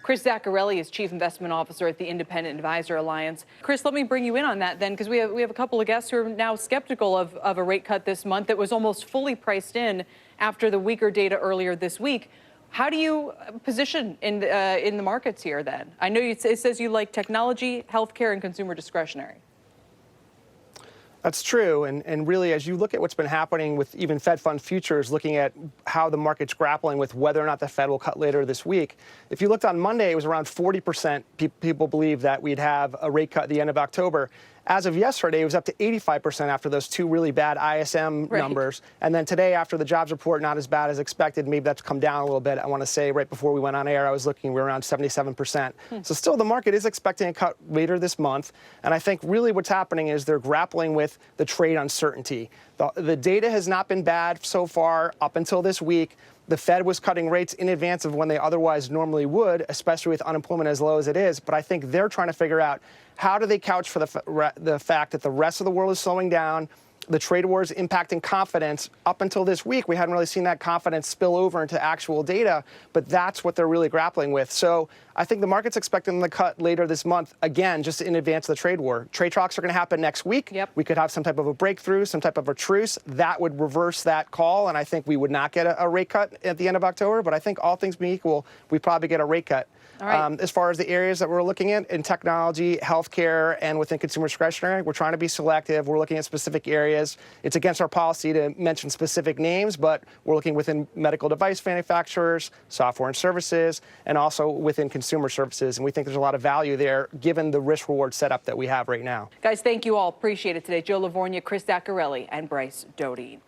Chris Zaccarelli is Chief Investment Officer at the Independent Advisor Alliance. Chris, let me bring you in on that then, because we have a couple of guests who are now skeptical of a rate cut this month that was almost fully priced in after the weaker data earlier this week. How do you position in the markets here then? I know it says you like technology, healthcare, and consumer discretionary. That's true. And really, as you look at what's been happening with even Fed fund futures, looking at how the market's grappling with whether or not the Fed will cut later this week, if you looked on Monday, it was around 40% people believe that we'd have a rate cut at the end of October. As of yesterday, it was up to 85% after those two really bad ISM numbers. And then today, after the jobs report, not as bad as expected. Maybe that's come down a little bit. I want to say right before we went on air, I was looking, we were around 77%. So still, the market is expecting a cut later this month. And I think really what's happening is they're grappling with the trade uncertainty. The data has not been bad so far up until this week. The Fed was cutting rates in advance of when they otherwise normally would, especially with unemployment as low as it is. But I think they're trying to figure out how do they couch for the fact that the rest of the world is slowing down, the trade war is impacting confidence. Up until this week, we hadn't really seen that confidence spill over into actual data, but that's what they're really grappling with. So I think the market's expecting them to cut later this month, again, just in advance of the trade war. Trade talks are going to happen next week. Yep. We could have some type of a breakthrough, some type of a truce. That would reverse that call, and I think we would not get a rate cut at the end of October, but I think all things being equal, we probably get a rate cut. All right. As far as the areas that we're looking at in technology, healthcare, and within consumer discretionary, we're trying to be selective. We're looking at specific areas. It's against our policy to mention specific names, but we're looking within medical device manufacturers, software and services, and also within consumer services. And we think there's a lot of value there given the risk-reward setup that we have right now. Guys, thank you all. Appreciate it today. Joe Lavorgna, Chris Zaccarelli, and Bryce Doty.